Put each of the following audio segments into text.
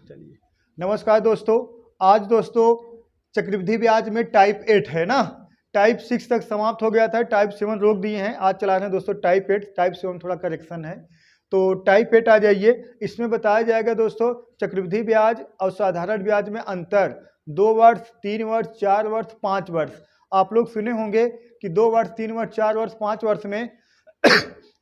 चलिए, नमस्कार दोस्तों। आज दोस्तों चक्रवृद्धि ब्याज में टाइप 8 है ना। टाइप 6 तक समाप्त हो गया था, टाइप 7 रोक दिए हैं। आज चला रहे हैं दोस्तों टाइप 8। टाइप 7 थोड़ा करेक्शन है, तो टाइप 8 आ जाइए। इसमें बताया जाएगा दोस्तों चक्रवृद्धि ब्याज और साधारण ब्याज में अंतर, 2 वर्ष, 3 वर्ष, 4 वर्ष, 5 वर्ष। आप लोग सुने होंगे कि 2 वर्ष, 3 वर्ष, 4 वर्ष, 5 वर्ष में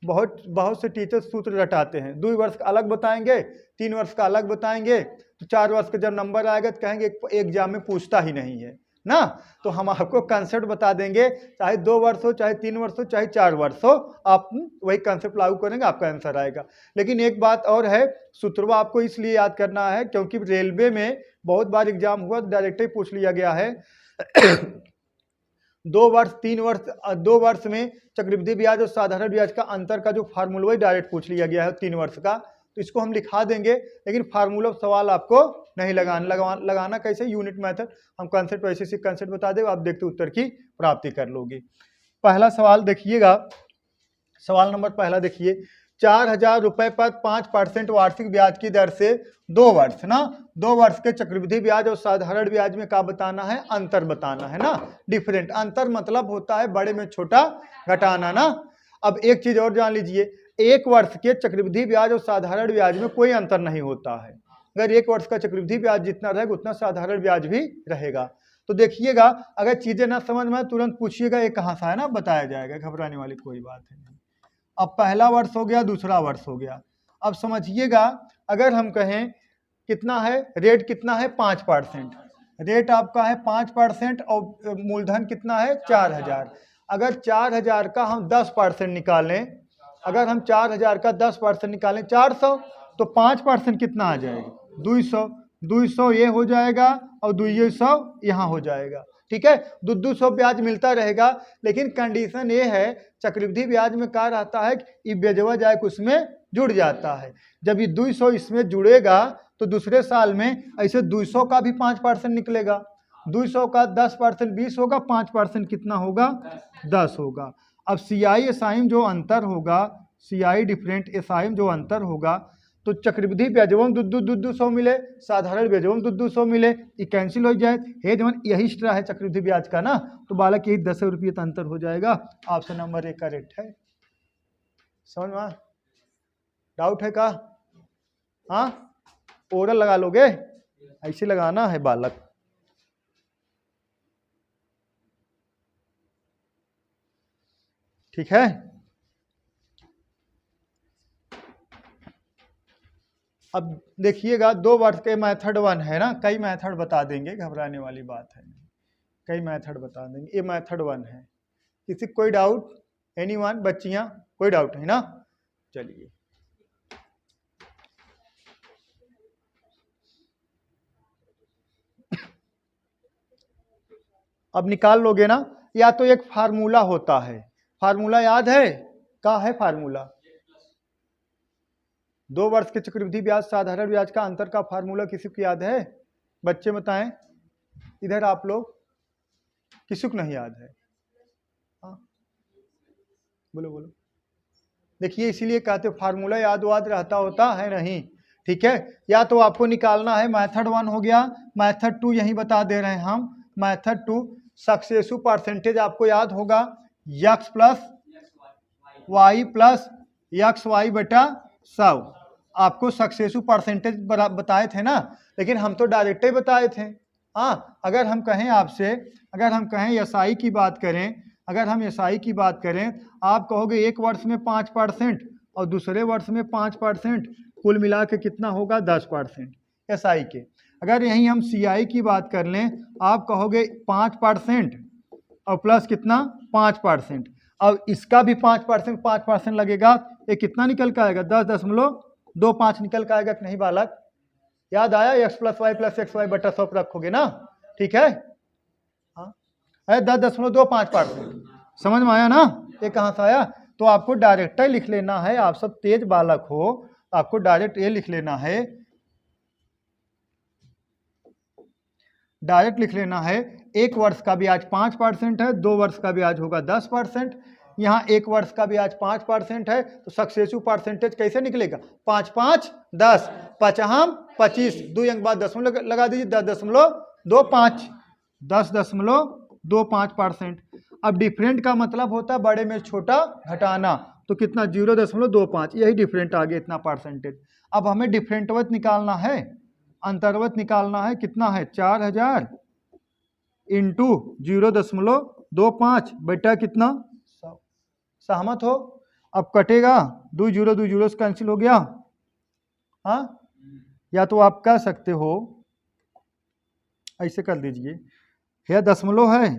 बहुत से टीचर सूत्र रटाते हैं। 2 वर्ष का अलग बताएंगे, 3 वर्ष का अलग बताएंगे, तो 4 वर्ष का जब नंबर आएगा तो कहेंगे एग्जाम में पूछता ही नहीं है ना। तो हम आपको कंसेप्ट बता देंगे, चाहे 2 वर्ष हो, चाहे 3 वर्ष हो, चाहे 4 वर्ष हो, आप वही कंसेप्ट लागू करेंगे, आपका आंसर आएगा। लेकिन एक बात और है, सूत्रवा आपको इसलिए याद करना है क्योंकि रेलवे में बहुत बार एग्जाम हुआ तो डायरेक्ट ही पूछ लिया गया है। 2 वर्ष, 3 वर्ष, 2 वर्ष में चक्रवृद्धि ब्याज और साधारण ब्याज का अंतर का जो फार्मूला डायरेक्ट पूछ लिया गया है 3 वर्ष का, तो इसको हम लिखा देंगे। लेकिन फार्मूला सवाल आपको नहीं लगाना कैसे, यूनिट मेथड। हम कंसेप्ट वैसे से कंसेप्ट बता दें, आप देखते उत्तर की प्राप्ति कर लोगे। पहला सवाल देखिएगा, सवाल नंबर पहला देखिए। 4,000 रुपए पर 5% वार्षिक ब्याज की दर से 2 वर्ष ना, 2 वर्ष के चक्रवृद्धि ब्याज और साधारण ब्याज में क्या बताना है, अंतर बताना है ना। डिफरेंट, अंतर मतलब होता है बड़े में छोटा घटाना ना। अब एक चीज और जान लीजिए, 1 वर्ष के चक्रवृद्धि ब्याज और साधारण ब्याज में कोई अंतर नहीं होता है। अगर 1 वर्ष का चक्रवृद्धि ब्याज जितना रहेगा उतना साधारण ब्याज भी रहेगा। तो देखिएगा, अगर चीजें ना समझ में तुरंत पूछिएगा ये कहाँ से है ना, बताया जाएगा, घबराने वाली कोई बात है नहीं। अब पहला वर्ष हो गया, दूसरा वर्ष हो गया। अब समझिएगा, अगर हम कहें कितना है रेट, कितना है 5%, रेट आपका है 5% और मूलधन कितना है 4,000। अगर 4,000 का हम 10% निकालें, अगर हम 4,000 का 10% निकालें 400, तो 5% कितना आ जाएगा 200। 200 ये हो जाएगा और 200 यहाँ हो जाएगा, ठीक है। 200 ब्याज मिलता रहेगा। लेकिन कंडीशन ये है, चक्रवृद्धि ब्याज में क्या रहता है कि ब्याजवा जाए उसमें जुड़ जाता है। जब ये 200 इसमें जुड़ेगा तो दूसरे साल में ऐसे 200 का भी 5% निकलेगा। 200 का 10% 20 होगा, 5% कितना होगा 10 होगा। अब CI एसाइम जो अंतर होगा, CI डिफरेंट एसाइम जो अंतर होगा, तो चक्रवृद्धि ब्याजवम 200 मिले, साधारण ब्याजवम 200 मिले, ये कैंसिल हो जाए। हे जवन यही स्ट्रा है चक्रवृद्धि ब्याज का ना, तो बालक यही 10 रुपये का अंतर हो जाएगा। ऑप्शन नंबर 1 करेक्ट है। समझ में डाउट है का? हाँ, ओरल लगा लोगे, ऐसे लगाना है बालक। ठीक है। अब देखिएगा, 2 वर्ष के मेथड 1 है ना, कई मेथड बता देंगे, घबराने वाली बात है नहीं, कई मेथड बता देंगे। ये मेथड 1 है। किसी कोई डाउट, एनीवन, बच्चियां, कोई डाउट है ना। चलिए, अब निकाल लोगे ना। या तो एक फार्मूला होता है, फार्मूला याद है, क्या है फार्मूला? 2 वर्ष के चक्रवृद्धि ब्याज साधारण ब्याज का अंतर का फार्मूला किसी को याद है? बच्चे बताएं, इधर आप लोग, किसी को नहीं याद है? हाँ बोलो बोलो। देखिए, इसीलिए कहते फार्मूला याद वाद रहता होता है नहीं, ठीक है। या तो आपको निकालना है, मेथड 1 हो गया, मेथड 2 यही बता दे रहे हैं हम। मेथड 2 सक्सेसिव परसेंटेज आपको याद होगा, x plus y plus x y बटा 100। आपको सक्सेसिव परसेंटेज बताए थे ना, लेकिन हम तो डायरेक्ट ही बताए थे। हाँ, अगर हम कहें आपसे, अगर हम कहें SI की बात करें, अगर हम SI की बात करें, आप कहोगे 1 वर्ष में 5% और दूसरे वर्ष में 5%, कुल मिला के कितना होगा 10% SI के। अगर यहीं हम CI की बात कर लें, आप कहोगे 5% और प्लस कितना 5%। अब इसका भी 5% लगेगा, ये कितना निकल के आएगा 10.25 निकल के आएगा कि नहीं बालक? याद आया, x plus y plus x y बटा 100 रखोगे ना, ठीक है। हाँ, 10.25%। समझ में आया ना, ये कहाँ से आया? तो आपको डायरेक्ट ही लिख लेना है, आप सब तेज बालक हो, आपको डायरेक्ट ये लिख लेना है, डायरेक्ट लिख लेना है। 1 वर्ष का ब्याज 5% है, 2 वर्ष का ब्याज होगा 10%। यहाँ 1 वर्ष का ब्याज 5% है, तो सक्सेसिव परसेंटेज कैसे निकलेगा? 5 5 10, 5 25, 2 अंक बाद दशमलव लगा दीजिए, 10.25, 10.25%। अब डिफरेंट का मतलब होता है बड़े में छोटा घटाना, तो कितना? 0.25, यही डिफरेंट आ गया, इतना परसेंटेज। अब हमें डिफरेंटवत निकालना है, अंतर्वत निकालना है, कितना है? 4000 इंटू 0.25 बेटा कितना? 100। सहमत हो? अब कटेगा, 2 जीरो से कैंसिल हो गया। हाँ, या तो आप कह सकते हो ऐसे कर दीजिए, यह दशमलव है,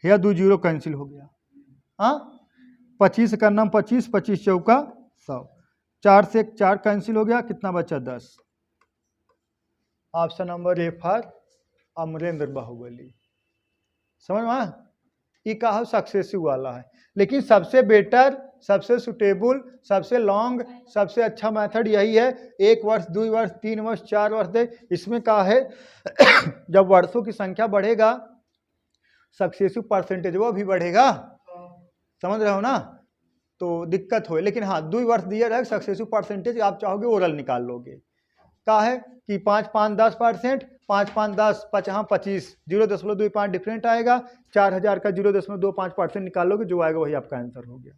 यह 2 जीरो कैंसिल हो गया। हाँ, 25 का नाम 25, 25 चौका 100, 4 से 4 कैंसिल हो गया, कितना बचा? 10। Option number A for Amarendra Baahubali. समझ में? ये कहा सक्सेसिव वाला है, लेकिन सबसे बेटर, सबसे सुटेबल, सबसे लॉन्ग, सबसे अच्छा मेथड यही है। 1 वर्ष, 2 वर्ष, 3 वर्ष, 4 वर्ष दे। इसमें कहा है जब वर्षों की संख्या बढ़ेगा सक्सेसिव परसेंटेज वो भी बढ़ेगा। समझ रहे हो ना? तो दिक्कत हो, लेकिन हाँ 2 वर्ष दिया रहेगा सक्सेसिव परसेंटेज, आप चाहोगे ओरल निकाल लोगे। कहा है कि 5 5 10%, 5 5 10, 5 25, 0.25 डिफरेंट आएगा, 4000 का 0.25% निकाल लोगे, जो आएगा वही आपका आंसर हो गया।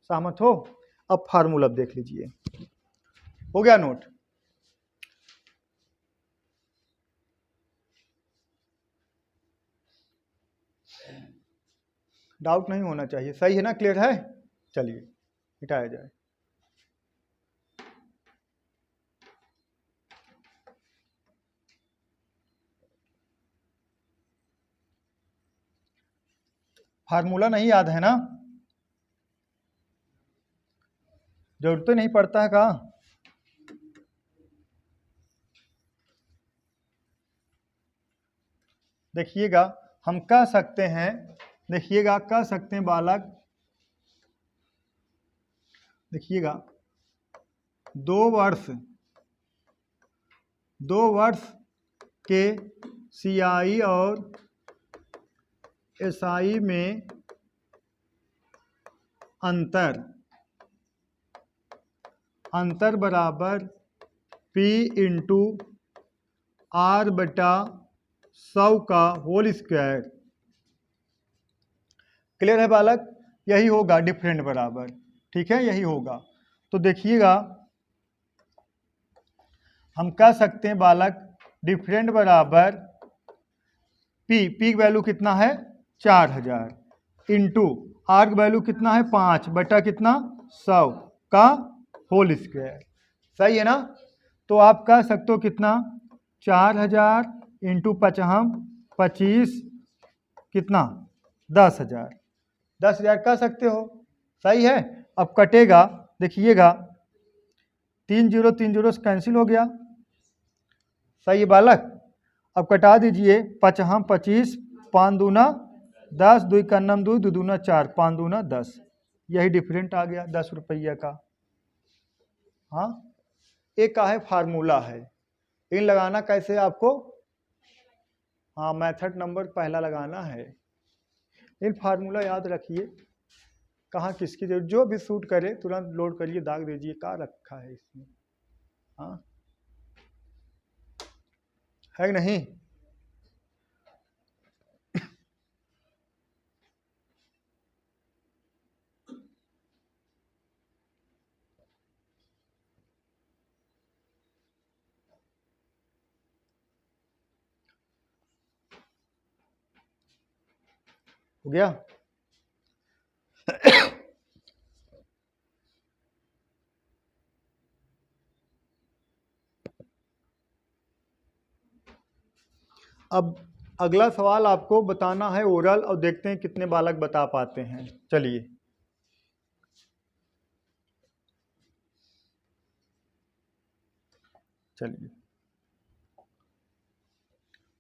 सहमत हो? अब फार्मूला देख लीजिए, हो गया नोट? डाउट नहीं होना चाहिए, सही है ना? क्लियर है? चलिए मिटाया जाए। फार्मूला नहीं याद है ना? जरूरत तो नहीं पड़ता है का? देखिएगा, हम कह सकते हैं, देखिएगा कह सकते हैं बालक, देखिएगा 2 वर्ष के CI और SI में अंतर बराबर P इंटू R बटा 100 का होल स्क्वायर। क्लियर है बालक? यही होगा डिफरेंट बराबर, ठीक है, यही होगा। तो देखिएगा, हम कह सकते हैं बालक डिफरेंट बराबर P की वैल्यू कितना है? 4000 इंटू R की वैल्यू कितना है? 5 बटा कितना? 100 का होल स्क्वायर। सही है ना? तो आप कह सकते हो कितना? 4000 इंटू 5 25 कितना? 10,000, 10,000 कह सकते हो। सही है? अब कटेगा, देखिएगा 3 जीरो से कैंसिल हो गया। सही है बालक? अब कटा दीजिए, 5 25, 5 दूना 10, 2 का नम 2, 2 दूना 4, 5 दूना 10, यही डिफरेंट आ गया 10 रुपया का। हाँ, एक का है फार्मूला है, इन लगाना कैसे आपको? हाँ, मेथड नंबर पहला लगाना है। इन फार्मूला याद रखिए, कहाँ किसकी जरूरत, जो भी सूट करे तुरंत लोड करिए, दाग दीजिए क्या रखा है इसमें। हाँ, है नहीं? हो गया? अब अगला सवाल आपको बताना है ओरल, और देखते हैं कितने बालक बता पाते हैं। चलिए, चलिए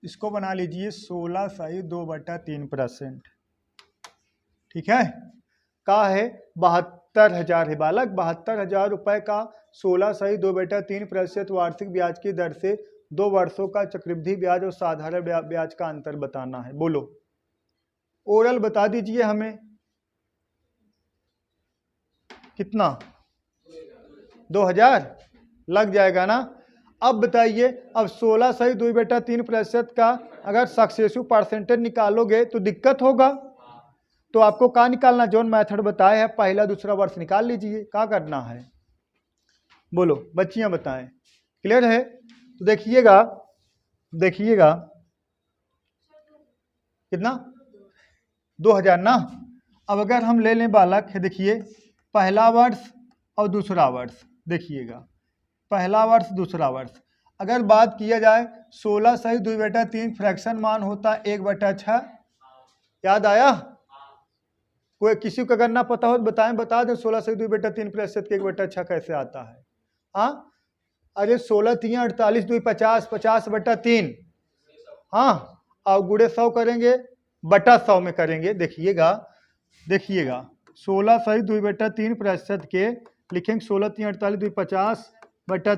इसको बना लीजिए 16 सही 2/3%। ठीक है? का है 72,000 है बालक, 72,000 रुपए का 16 सही 2/3% वार्षिक ब्याज की दर से 2 वर्षों का चक्रवृद्धि ब्याज और साधारण ब्याज का अंतर बताना है। बोलो, ओरल बता दीजिए हमें। कितना 2000 लग जाएगा ना। अब बताइए, अब 16 सही 2/3% का अगर सक्सेसिव परसेंटेज निकालोगे तो दिक्कत होगा। तो आपको क्या निकालना, जोन मेथड बताए है पहला दूसरा वर्ष निकाल लीजिए। क्या करना है बोलो बच्चियां बताएं, क्लियर है? तो देखिएगा कितना 2000 ना। अब अगर हम ले लें बालक है, देखिए पहला वर्ष और दूसरा वर्ष, देखिएगा पहला वर्ष दूसरा वर्ष, अगर बात किया जाए 16 सही 2/3 फ्रैक्शन मान होता है 1/6। याद आया? कोई किसी को अगर ना पता हो तो बताएं, बता दें 16 सही 2/3% के 1/6 कैसे आता है। हाँ अरे 16 3 48 2 50 50/3। हाँ और गुड़े 100 करेंगे बटा 100 में करेंगे। देखिएगा 16 सही 2/3% के लिखेंगे 16 3 48 2 50 बटा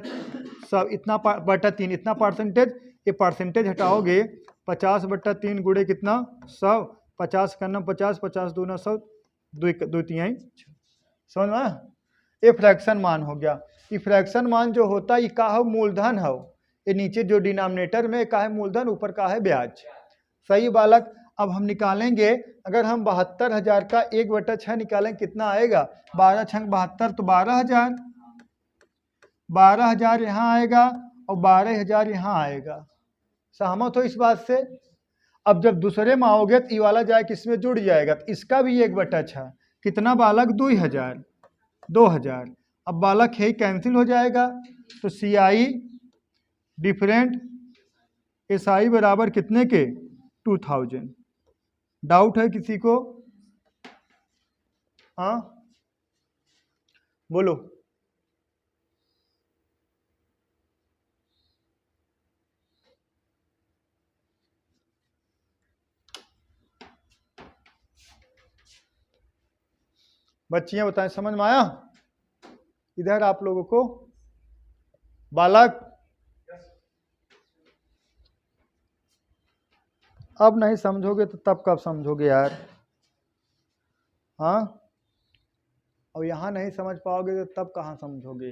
100 इतना बटा 3 इतना परसेंटेज। ये परसेंटेज हटाओगे 50/3 गुड़े कितना 100, 50 करना 50 50 दूना 100 2 3 समझ में। ये फ्रैक्शन मान हो गया। ये फ्रैक्शन मान जो होता है ये का है, मूलधन है। ये नीचे जो डिनोमिनेटर में का है मूलधन, ऊपर का है ब्याज। सही बालक। अब हम निकालेंगे, अगर हम 72,000 का 1/6 निकालें कितना आएगा, 12 छंग 72 तो 12,000। 12,000 यहाँ आएगा और 12,000 यहाँ आएगा। सहमत हो इस बात से? अब जब दूसरे में आओगे तो ये वाला जाए किसमें जुड़ जाएगा, तो इसका भी 1/6 कितना बालक 2,000। अब बालक है कैंसिल हो जाएगा, तो CI डिफरेंट SI बराबर कितने के 2000। डाउट है किसी को? हाँ बोलो। बच्चियां बताएं, समझ में आया इधर आप लोगों को? बालक अब नहीं समझोगे तो तब कब समझोगे यार? हाँ और यहाँ नहीं समझ पाओगे तो तब कहाँ समझोगे?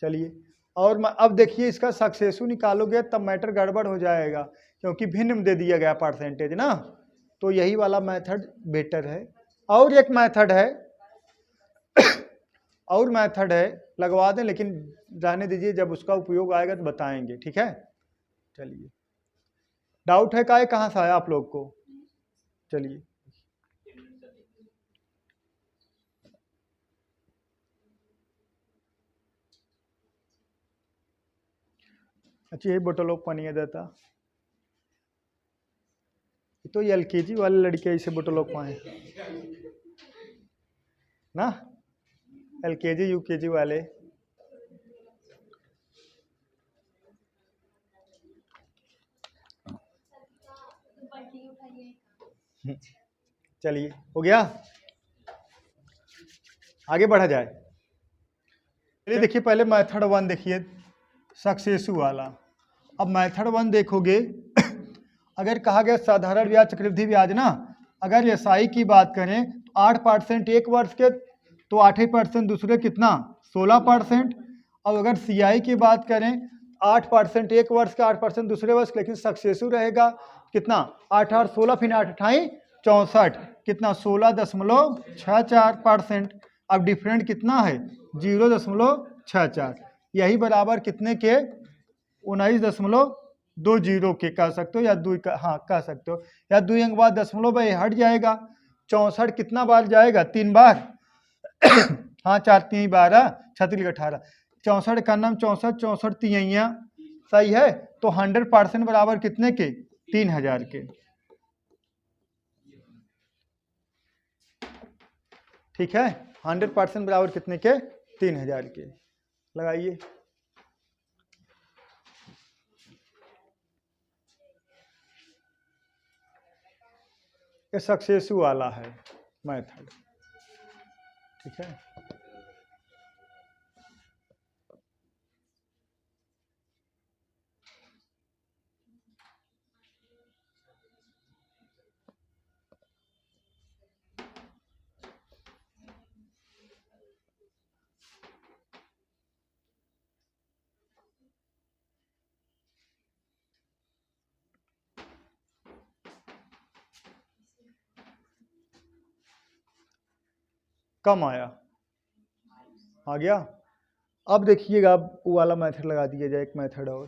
चलिए और अब देखिए इसका सक्सेसु निकालोगे तब मैटर गड़बड़ हो जाएगा, क्योंकि भिन्न दे दिया गया परसेंटेज ना। तो यही वाला मेथड बेटर है। और एक मेथड है लगवा दें, लेकिन रहने दीजिए, जब उसका उपयोग आएगा तो बताएंगे, ठीक है? चलिए डाउट है कहाँ से आया आप लोग को? चलिए अच्छा यही बोतलों पानी देता तो LKG वाले लड़के ऐसे बोतलों पाए ना, LKG UKG वाले। चलिए हो गया, आगे बढ़ा जाए। चलिए देखिए पहले मेथड 1 देखिए सक्सेसु वाला। अब मेथड 1 देखोगे अगर कहा गया साधारण ब्याज चक्रवृद्धि ब्याज ना, अगर SI की बात करें तो 8% एक वर्ष के, तो 8% दूसरे कितना 16%। और अगर CI की बात करें 8% एक वर्ष का 8% दूसरे वर्ष, लेकिन सक्सेसु रहेगा कितना 8 8 16 फिर 8 8 64 कितना 16.64%। अब डिफरेंट कितना है 0.64, यही बराबर कितने के 19.20 के कह सकते हो, या 2 का हाँ कह सकते हो, या 2 अंक बाद दशमलव भाई हट जाएगा। 64 कितना बार जाएगा 3 बार हाँ 4 3 12 36 18 64 का नाम 64 64 तिहैया सही है। तो 100% बराबर कितने के 3,000 के, ठीक है? 100% बराबर कितने के 3,000 के। लगाइए ये सक्सेसु वाला है मेथड, ठीक है? कम आया, आ गया। अब देखिएगा, अब वो वाला मेथड लगा दिया जाए, एक मेथड और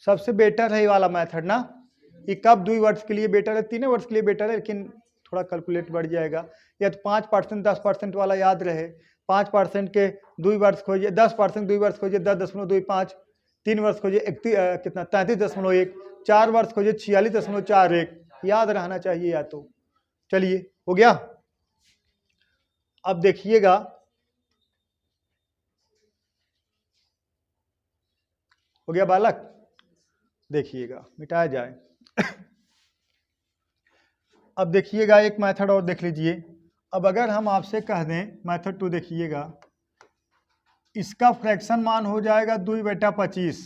सबसे बेटर है ये वाला मेथड ना। ये कब 2 वर्ष के लिए बेटर है, 3 वर्ष के लिए बेटर है, लेकिन थोड़ा कैलकुलेट बढ़ जाएगा। या तो 5% 10% वाला याद रहे, 5% के 2 वर्ष खोजिए, 10% 2 वर्ष खोजिए 10.25, 3 वर्ष खोजिए कितना 33.1, 4 वर्ष खोजिए 46.41, याद रहना चाहिए या तो। चलिए हो गया। अब देखिएगा, हो गया बालक, देखिएगा मिटाया जाए। अब देखिएगा एक मेथड और देख लीजिए। अब अगर हम आपसे कह दें मेथड 2, देखिएगा इसका फ्रैक्शन मान हो जाएगा 2/25।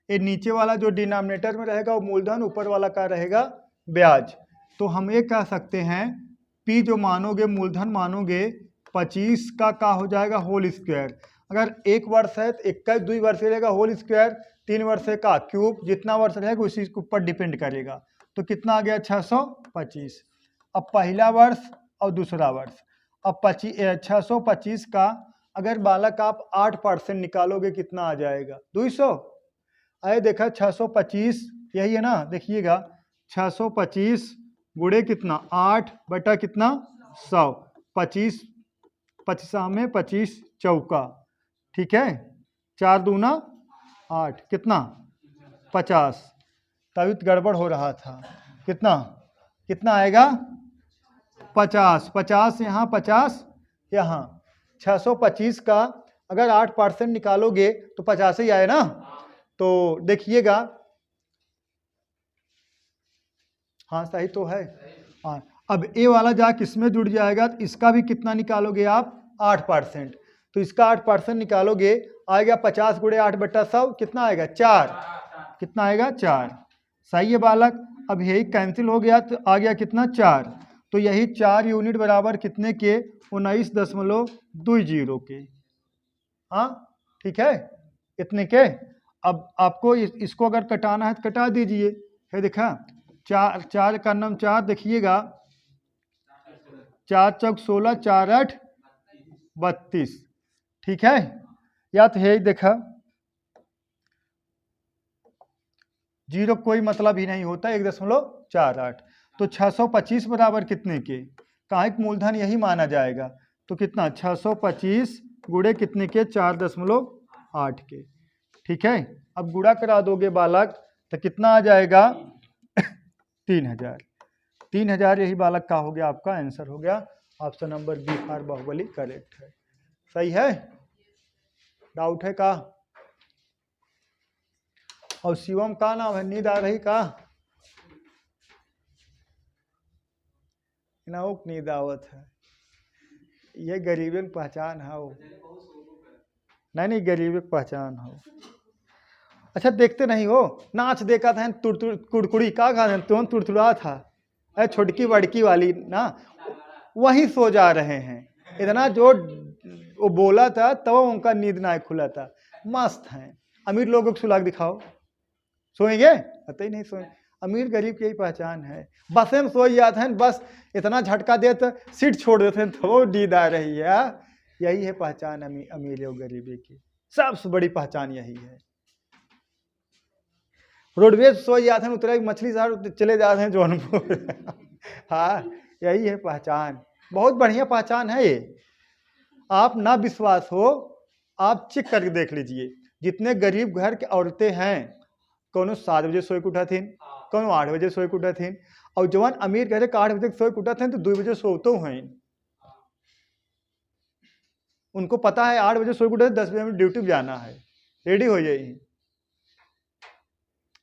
ये नीचे वाला जो डिनोमिनेटर में रहेगा वो मूलधन, ऊपर वाला का रहेगा ब्याज। तो हम ये कह सकते हैं P जो मानोगे, मूलधन मानोगे 25 का हो जाएगा होल स्क्वायर। अगर 1 वर्ष है तो 2 वर्ष रहेगा होल स्क्वायर, 3 वर्ष का क्यूब, जितना वर्ष रहेगा उसी के ऊपर डिपेंड करेगा। तो कितना आ गया 625। अब पहला वर्ष और दूसरा वर्ष, अब 625 का अगर बालक आप 8% निकालोगे कितना आ जाएगा 200। आए देखा 625 यही है ना, देखिएगा 625 गुणे कितना 8 बटा कितना 100, 25 25 में 25 चौका, ठीक है, 4 दूना 8, कितना 50। तभी तो गड़बड़ हो रहा था, कितना कितना आएगा 50, 50 यहाँ 50 यहाँ, 625 का अगर 8% निकालोगे तो 50 ही आए ना। तो देखिएगा, हाँ सही तो है। हाँ, अब ए वाला जा किसमें जुड़ जाएगा, तो इसका भी कितना निकालोगे आप 8%, तो इसका 8% निकालोगे आएगा 50 गुणे 8 बटा 100, कितना आएगा 4, कितना आएगा 4। सही है बालक। अब यही कैंसिल हो गया तो आ गया कितना 4, तो यही 4 यूनिट बराबर कितने के 19.20 के। हाँ ठीक है, इतने के। अब आपको इसको अगर कटाना है तो कटा दीजिए, है देखा 4 का नाम 4, देखिएगा 4 चौक 16, 4 8 32, ठीक है। या तो है देखा 0 कोई मतलब ही नहीं होता, 1.48। तो 625 बराबर कितने के, कायिक मूलधन यही माना जाएगा। तो कितना 625 गुणे कितने के 4.8 के, ठीक है। अब गुणा करा दोगे बालक तो कितना आ जाएगा 3000। 3000 यही बालक का हो गया, आपका आंसर हो गया। Option number B for Baahubali correct है। सही है, डाउट है का। और शिवम का नाम है, नींद आ रही का ना, वो नींद आवत है, ये गरीबी की पहचान है वो, नहीं गरीबी की पहचान हो। अच्छा देखते नहीं हो, नाच देखा था कुड़कुड़ी का गा तुम तुड़तुड़ा था, अरे छोटकी बड़की वाली ना, वही सो जा रहे हैं। इतना जो वो बोला था तब उनका नींद ना खुला था। मस्त हैं, अमीर लोगों को सुलाग दिखाओ, सोएंगे पता ही नहीं सोएंगे। अमीर गरीब की यही पहचान है, बस में सो जाते हैं, बस इतना झटका देते सीट छोड़ देते हैं तो वो नींद आ रही है। यही है पहचान अमीर और गरीबी की, सबसे बड़ी पहचान यही है। रोडवेज सो जाते हैं, उतरे मछली शहर चले जाते हैं जौनपुर। हाँ यही है पहचान, बहुत बढ़िया पहचान है ये। आप ना विश्वास हो, आप चेक करके देख लीजिए, जितने गरीब घर के औरतें हैं, कोनो 7 बजे सोए के उठा थी, कोनो 8 बजे सोए के उठा थी, और जवान अमीर घर के 8 बजे सोए के उठा थे तो 2 बजे सोते हैं। उनको पता है 8 बजे सोए के उठे 10 बजे में ड्यूटी जाना है, रेडी हो जाइए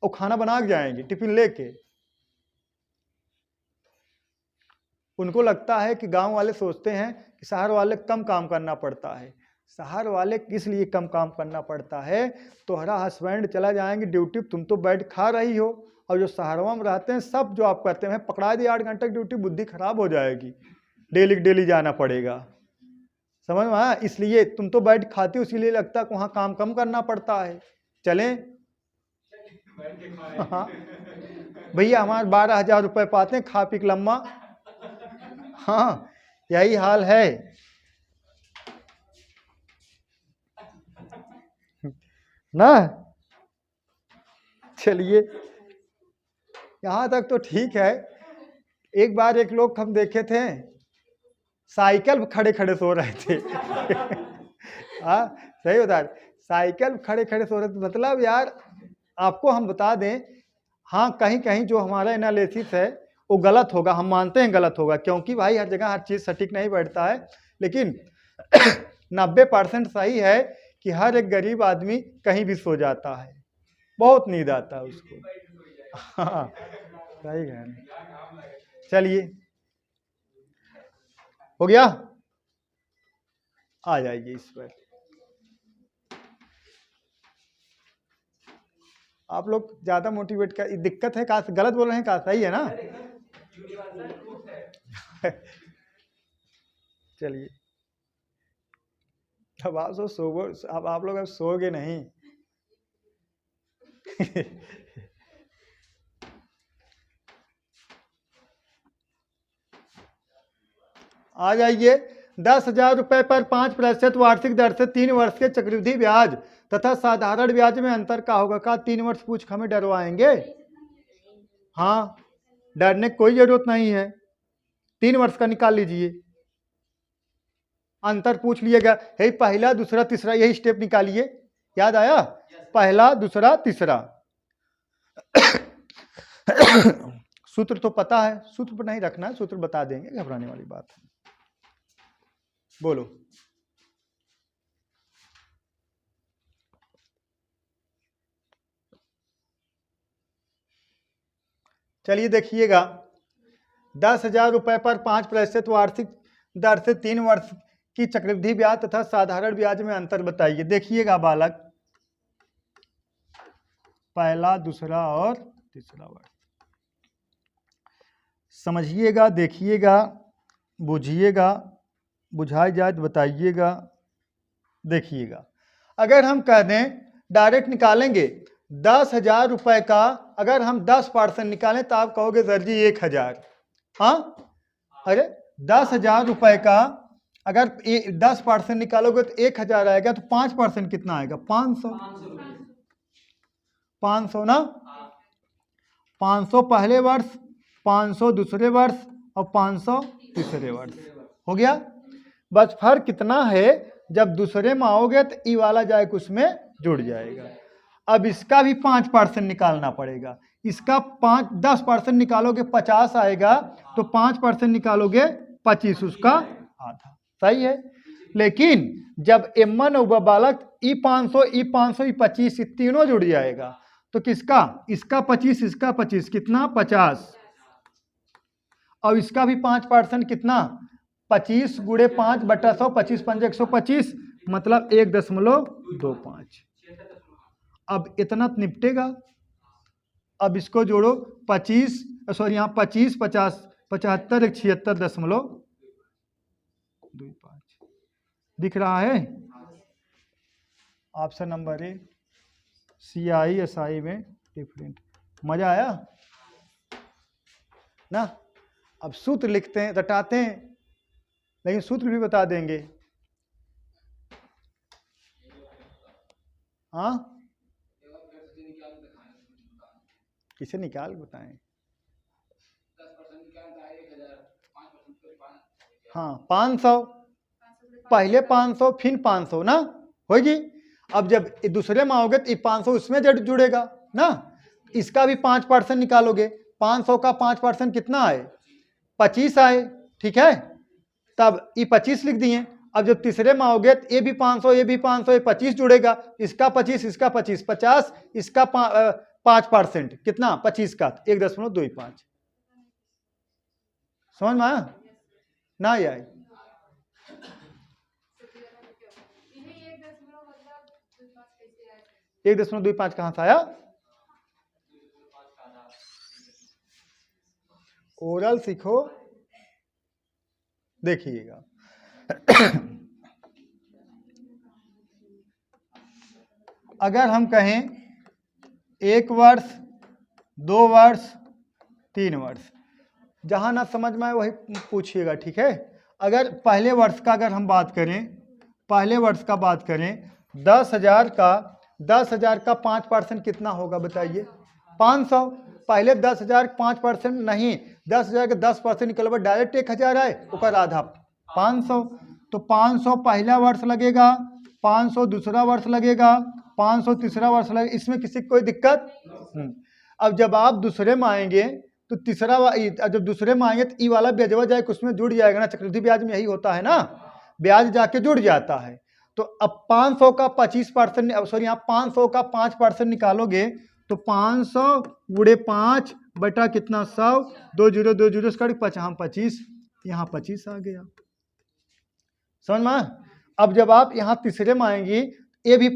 और खाना बना के जाएंगे टिफिन लेके। उनको लगता है कि गांव वाले सोचते हैं कि शहर वाले कम काम करना पड़ता है। शहर वाले किस लिए कम काम करना पड़ता है, तुम्हारा हस्बैंड चला जाएंगे ड्यूटी, तुम तो बैठ खा रही हो, और जो शहरों में रहते हैं सब जो आप करते हैं पकड़ा दिए 8 घंटे की ड्यूटी, बुद्धि खराब हो जाएगी, डेली जाना पड़ेगा, समझ में आया। इसलिए तुम तो बैठ खाती हो, इसीलिए लगता है कि वहाँ काम कम करना पड़ता है। चलें हाँ भैया, हमारे 12,000 रुपये पाते हैं खा पी के लम्बा। हाँ यही हाल है ना। चलिए यहां तक तो ठीक है। एक बार एक लोग हम देखे थे, साइकिल खड़े खड़े सो रहे थे हाँ सही बता रहे, साइकिल खड़े खड़े सो रहे थे। मतलब यार आपको हम बता दें, हाँ कहीं कहीं जो हमारा एनालिसिस है वो गलत होगा, हम मानते हैं गलत होगा, क्योंकि भाई हर जगह हर चीज सटीक नहीं बैठता है। लेकिन 90% सही है कि हर एक गरीब आदमी कहीं भी सो जाता है, बहुत नींद आता है उसको। हाँ सही है। चलिए हो गया, आ जाइए इस पर। आप लोग ज्यादा मोटिवेट कर, दिक्कत है कहा, गलत बोल रहे हैं कहा, सही है ना। चलिए अब आप सोओ, अब आप लोग अब सोओगे नहीं आ जाइए। 10,000 रुपए पर 5% वार्षिक दर से 3 वर्ष के चक्रवृद्धि ब्याज तथा साधारण ब्याज में अंतर का होगा। का 3 वर्ष पूछ हमें डरवाएंगे? हाँ डरने की कोई जरूरत नहीं है, 3 वर्ष का निकाल लीजिए। अंतर पूछ लिएगा, हे पहला दूसरा तीसरा यही स्टेप निकालिए। याद आया? पहला दूसरा तीसरा सूत्र तो पता है, सूत्र पर नहीं रखना है, सूत्र बता देंगे, घबराने वाली बात है। बोलो चलिए देखिएगा, 10,000 रुपए पर 5% वार्षिक दर से 3 वर्ष की चक्रवृद्धि ब्याज तथा साधारण ब्याज में अंतर बताइए। देखिएगा बालक, पहला दूसरा और तीसरा वर्ष समझिएगा, देखिएगा, बुझिएगा, बुझाई जाए तो बताइएगा। देखिएगा अगर हम कह दें डायरेक्ट निकालेंगे 10,000 रुपए का, अगर हम 10% निकालें तो आप कहोगे सर जी 1,000। हाँ अरे 10,000 रुपए का अगर 10% निकालोगे तो 1,000 आएगा, तो 5% कितना आएगा? 500। 500 ना, 500 पहले वर्ष, 500 दूसरे वर्ष और 500 तीसरे वर्ष। हो गया? बस फर्क कितना है, जब दूसरे में आओगे तो ई वाला जाएगा उसमें जुड़ जाएगा। अब इसका भी 5% निकालना पड़ेगा। इसका 10% निकालोगे 50 आएगा, तो 5% निकालोगे 25, उसका आधा। सही है। लेकिन जब M1 और बालक ई 500 ई 500 ई 25 तीनों जुड़ जाएगा, तो किसका? इसका 25 इसका 25, कितना? 50। और इसका भी 5% कितना? 25 गुणे 5 बटा 100, 25 पंजे 125, मतलब 1.25। अब इतना निपटेगा। अब इसको जोड़ो, 25 सॉरी यहाँ 25 50 75 76.25 दिख रहा है। ऑप्शन नंबर ए, CI SI में डिफरेंट। मजा आया ना? अब सूत्र लिखते हैं, रटाते हैं, लेकिन सूत्र भी बता देंगे। हाँ किसे निकाल बताएं? हाँ 500, पहले 500 फिर 500 ना होगी। अब जब दूसरे में आओगे तो 500 उसमें जुड़ेगा ना, इसका भी 5% निकालोगे। 500 का 5% कितना आए? 25 आए। ठीक है, तब ये 25 लिख दिए। अब जब तीसरे में आओगे तो ये भी 500 ये भी 500, ये 25 जुड़ेगा, इसका 25 इसका 25, 50, इसका 5% कितना? 25 का 1.25। समझ में आया ना? आए 1.25 कहां से आया? ओरल सीखो, देखिएगा। अगर हम कहें 1 वर्ष 2 वर्ष 3 वर्ष, जहां ना समझ में आए वही पूछिएगा। ठीक है, अगर पहले वर्ष का अगर हम बात करें, पहले वर्ष का बात करें, 10,000 का 5% कितना होगा बताइए? 500। पहले 10,000 5% नहीं, 10,000 का 10% निकलवा डायरेक्ट 1,000 आए, ऊपर आधा 500। तो 500 पहला वर्ष लगेगा, 500 दूसरा वर्ष लगेगा, 500 तीसरा वर्ष लगेगा। इसमें किसी को कोई दिक्कत? अब जब आप दूसरे में आएंगे तो तीसरा, जब दूसरे में आएंगे तो ई वाला ब्याजवा जाए उसमें जुड़ जाएगा ना। चक्रवृद्धि ब्याज में यही होता है ना, ब्याज जाके जुड़ जाता है। तो अब 500 का 25%, सॉरी यहाँ 500 का 5% निकालोगे तो 500 गुणे 5 बटा कितना 100, 2 जीरो 2 जीरो कर 25, यहाँ 25 आ गया। समझ में? अब जब आप यहाँ तीसरे में आएंगी, ए भी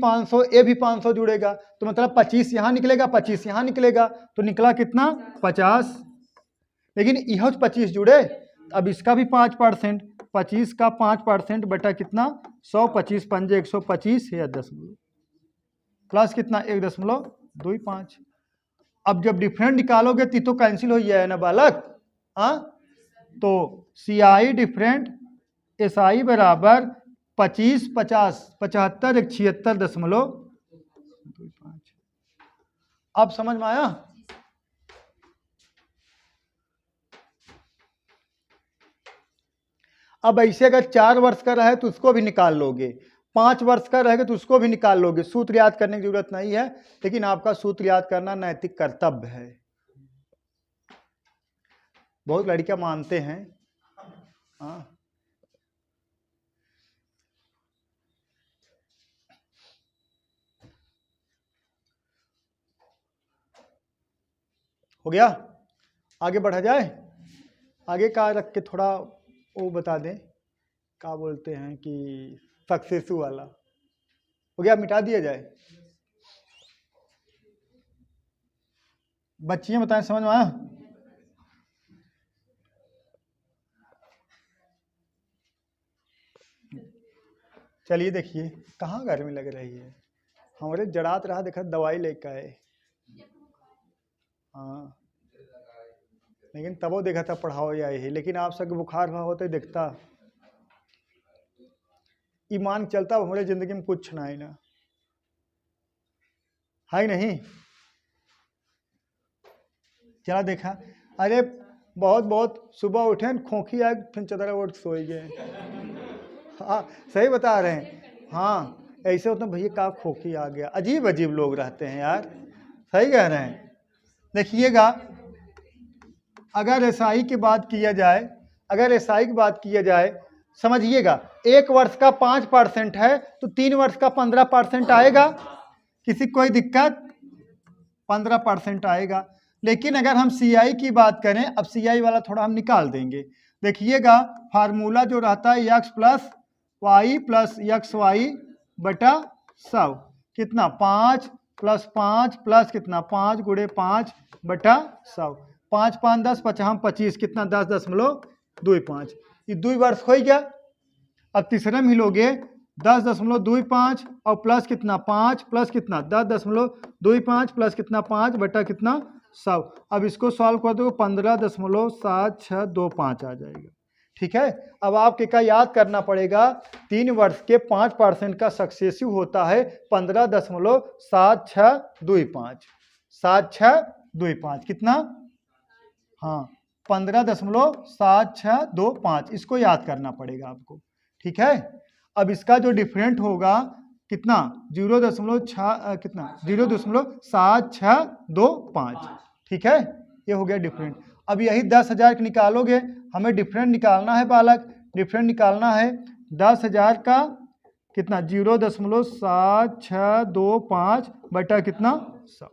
500 जुड़ेगा, तो मतलब 25 यहाँ निकलेगा, 25 यहाँ निकलेगा, तो निकला कितना 50। लेकिन यह 25 जुड़े, अब इसका भी 5%, 25 का 5% बटा कितना 100, 25 पंजे 125 या 10 प्लस कितना 1.25। अब जब डिफरेंट निकालोगे तो कैंसिल हो जाए ना बालक। हाँ, तो CI डिफरेंट SI बराबर 25 50 75 76.25। अब समझ में आया? अब ऐसे अगर 4 वर्ष का रहे तो उसको भी निकाल लोगे, 5 वर्ष का रहेगा तो उसको भी निकाल लोगे। सूत्र याद करने की जरूरत नहीं है, लेकिन आपका सूत्र याद करना नैतिक कर्तव्य है। बहुत लड़कियां मानते हैं। हाँ, हो गया? आगे बढ़ा जाए? आगे का रख के थोड़ा वो बता दें, क्या बोलते हैं कि सक्सेसु वाला हो गया, मिटा दिया जाए। बच्चियां बताएं, समझ में आया? चलिए देखिए, कहाँ गर्मी लग रही है, हमारे जड़ात रहा, देखा दवाई लेकर आए। हाँ, लेकिन तब वो देखा था पढ़ाओ या ही, लेकिन आप सब बुखार भाव होते देखता ईमान चलता हमारे जिंदगी में कुछ ना ही ना है नहीं। चला देखा, अरे बहुत बहुत सुबह उठे खोखी आए, फिर चदरा ओढ़ सो गए। हाँ सही बता रहे हैं। हाँ ऐसे होता भैया का खोखी आ गया, अजीब अजीब लोग रहते हैं यार, सही कह रहे हैं। देखिएगा, अगर SI की बात किया जाए, अगर SI की बात किया जाए, समझिएगा 1 वर्ष का 5% है तो 3 वर्ष का 15% आएगा। किसी कोई दिक्कत? 15% आएगा। लेकिन अगर हम CI की बात करें, अब CI वाला थोड़ा हम निकाल देंगे। देखिएगा फार्मूला जो रहता है x plus y plus XY बटा 100, कितना 5 प्लस 5 प्लस कितना 5 गुणे 5 बटा 100, 5 5 10 50 25, कितना 10.25। ये 2 वर्ष हो गया। अब तीसरे में लोगे 10.25 और प्लस कितना 5 प्लस कितना 10.25 प्लस कितना 5 बटा कितना 100। अब इसको सॉल्व कर दो 15.7625 आ जाएगा। ठीक है, अब आपके क्या याद करना पड़ेगा, 3 वर्ष के 5% का सक्सेसिव होता है 15.7625। 7625 कितना? हाँ 15.7625, इसको याद करना पड़ेगा आपको। ठीक है, अब इसका जो डिफरेंट होगा कितना 0.6 कितना 0.7625। ठीक है, ये हो गया डिफरेंट। अब यही 10,000 निकालोगे, हमें डिफरेंट निकालना है बालक, डिफरेंट निकालना है 10,000 का कितना 0.7625 बटा कितना 100।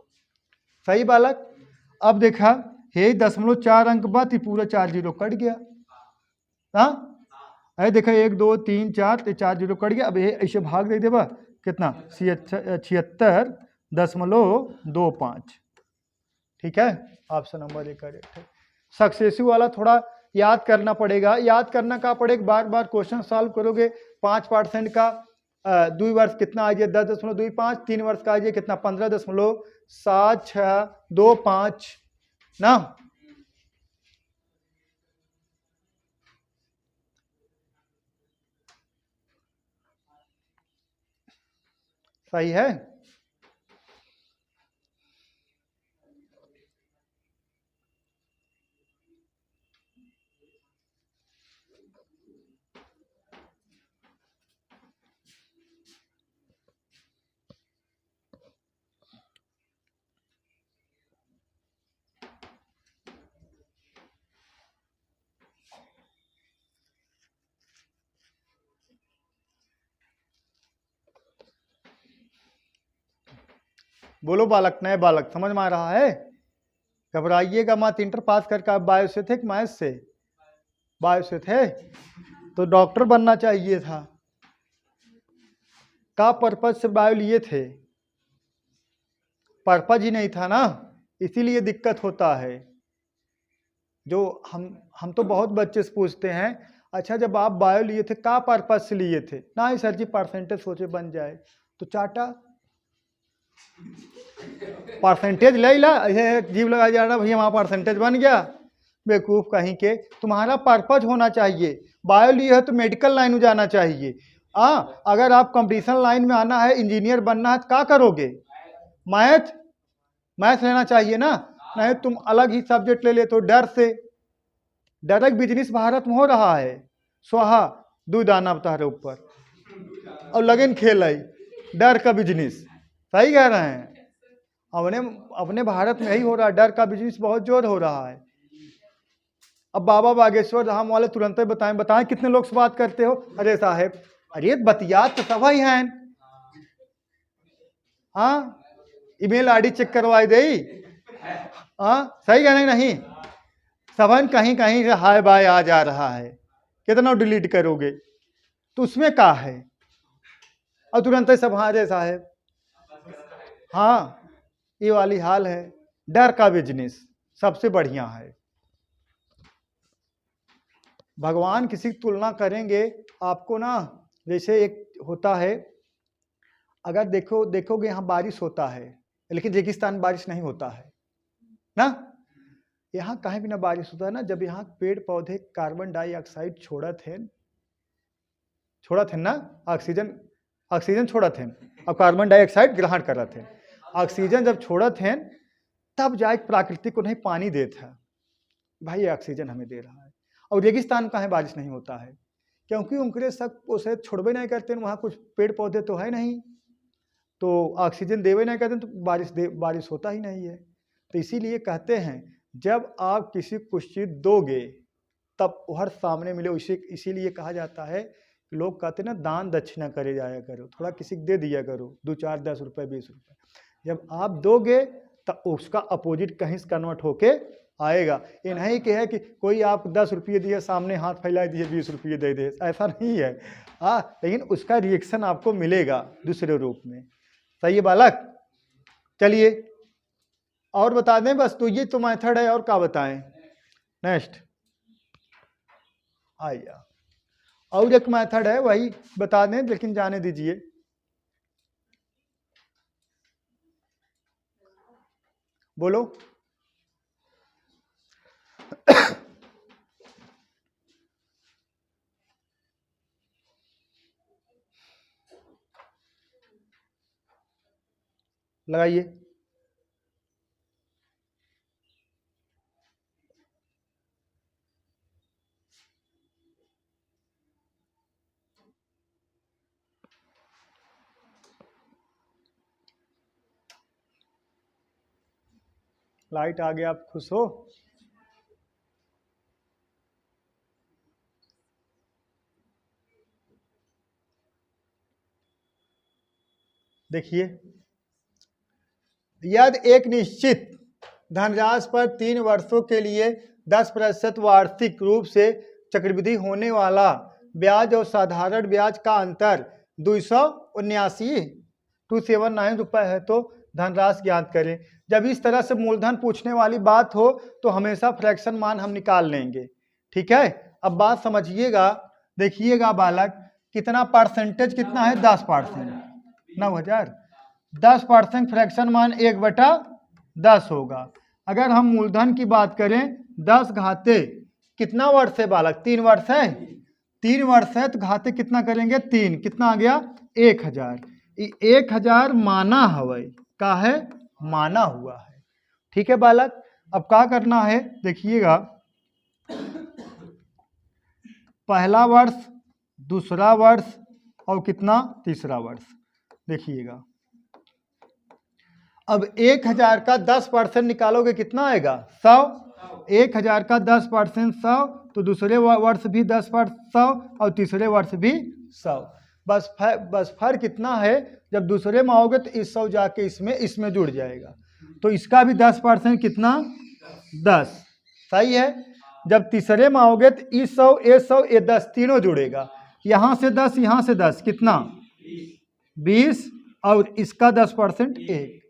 सही बालक? अब देखा हे 0.4 अंक बाद पूरा 4 जीरो कट गया। हाँ अरे देखा 1 2 3 4 जीरो कट गया। अब ये ऐसे भाग दे देगा कितना 76.25। ठीक है, ऑप्शन नंबर 1 करेक्ट है। सक्सेसिव वाला थोड़ा याद करना पड़ेगा। याद करना का पड़ेगा, बार बार क्वेश्चन सॉल्व करोगे। 5% का 2 वर्ष कितना आ जाए 10.25, 3 वर्ष का आ जाए कितना 15.7625 ना। सही है। बोलो बालक, नए बालक, समझ में आ रहा है? घबराइएगा मत। इंटर पास करके आप बायो से थे कि मैथ्स से? बायो से थे तो डॉक्टर बनना चाहिए था। का पर्पज से बायो लिए थे? पर्पज ही नहीं था ना, इसीलिए दिक्कत होता है। जो हम तो बहुत बच्चे से पूछते हैं, अच्छा जब आप बायो लिए थे का पर्पज से लिए थे? ना ही सर जी परसेंटेज सोचे बन जाए, तो चाटा परसेंटेज ले ला, जीव लगा जा रहा भैया वहाँ परसेंटेज बन गया। बेवकूफ़ कहीं के, तुम्हारा पर्पज होना चाहिए। बायो लिए है तो मेडिकल लाइन में जाना चाहिए। हाँ, अगर आप कंपटीशन लाइन में आना है, इंजीनियर बनना है तो क्या करोगे? मैथ लेना चाहिए ना, नहीं तुम अलग ही सब्जेक्ट ले लेते हो डर से। डायरेक्ट बिजनेस भारत में हो रहा है, स्वाहा दूध आना बता रहे ऊपर और लगन खेल आई डर का बिजनेस। सही कह रहे हैं, अपने भारत में यही हो रहा है, डर का बिजनेस बहुत जोर हो रहा है। अब बाबा बागेश्वर धाम वाले तुरंत ही बताएं कितने लोग से बात करते हो? अरे साहेब, अरे बतिया तो सब ही हैं। हाँ, ईमेल आईडी चेक करवाई दे। हाँ सही कहना नहीं? सबन कहीं कहीं हाय बाय आ जा रहा है, कितना डिलीट करोगे? तो उसमें क्या है? और तुरंत ही सब हाँ रे साहेब। हाँ, ये वाली हाल है। डर का बिजनेस सबसे बढ़िया है। भगवान किसी की तुलना करेंगे आपको ना, जैसे एक होता है, अगर देखोगे यहाँ बारिश होता है, लेकिन रेगिस्तान बारिश नहीं होता है ना। यहाँ कहीं भी ना बारिश होता है ना, जब यहाँ पेड़ पौधे कार्बन डाइऑक्साइड छोड़त हैं ना, ऑक्सीजन छोड़त हैं और कार्बन डाइऑक्साइड ग्रहण करत हैं। ऑक्सीजन जब छोड़त हैं तब जाए प्राकृतिक को नहीं पानी देता है, भाई ऑक्सीजन हमें दे रहा है। और रेगिस्तान कहाँ बारिश नहीं होता है? क्योंकि उनके सब उसे छोड़बे नहीं करते, वहाँ कुछ पेड़ पौधे तो है नहीं, तो ऑक्सीजन देवे नहीं करते, तो बारिश होता ही नहीं है। तो इसीलिए कहते हैं जब आप किसी को कुछ चीज़ दोगे तब हर सामने मिले। इसीलिए कहा जाता है, लोग कहते हैं ना दान दक्षिणा करे जाया करो, थोड़ा किसी को दे दिया करो, 2 4 10 रुपये 20 रुपये। जब आप दोगे तब उसका अपोजिट कहीं से कन्वर्ट होके आएगा। ये नहीं कि है कि कोई आप 10 रुपये दिए सामने हाथ फैला दिए 20 रुपये दे दे, ऐसा नहीं है। हाँ, लेकिन उसका रिएक्शन आपको मिलेगा दूसरे रूप में। सही है बालक? चलिए और बता दें बस, तो ये तो मेथड है, और क्या बताएं? नेक्स्ट आइए, और एक मेथड है वही बता दें, लेकिन जाने दीजिए। बोलो। लगाइए। लाइट आ गया, आप खुश हो? देखिए, यदि एक निश्चित धनराशि पर 3 वर्षों के लिए 10% वार्षिक रूप से चक्रवृद्धि होने वाला ब्याज और साधारण ब्याज का अंतर 279 रुपये है तो धनराशि ज्ञात करें। जब इस तरह से मूलधन पूछने वाली बात हो तो हमेशा फ्रैक्शन मान हम निकाल लेंगे। ठीक है, अब बात समझिएगा। देखिएगा बालक, कितना परसेंटेज कितना है? 10%। 9000 10% फ्रैक्शन मान 1/10 होगा। अगर हम मूलधन की बात करें 10 घाते कितना वर्ष है बालक? 3 वर्ष है। 3 वर्ष है तो घाते कितना करेंगे? 3, कितना आ गया? 1000। 1000 माना हवे का है, माना हुआ है। ठीक है बालक, अब क्या करना है देखिएगा, पहला वर्ष, दूसरा वर्ष और कितना, तीसरा वर्ष। देखिएगा अब 1000 का 10% निकालोगे कितना आएगा, 100। 1000 का 10% 100, तो दूसरे वर्ष भी 10% 100 और तीसरे वर्ष भी 100। बस फर्क कितना है, जब दूसरे में आओगे तो इस 100 जाके इसमें जुड़ जाएगा, तो इसका भी 10% कितना, 10। सही है। जब तीसरे में आओगे तो इस 100 ये 10 तीनों जुड़ेगा, यहाँ से 10 यहाँ से 10 कितना, 20 और इसका 10% 1।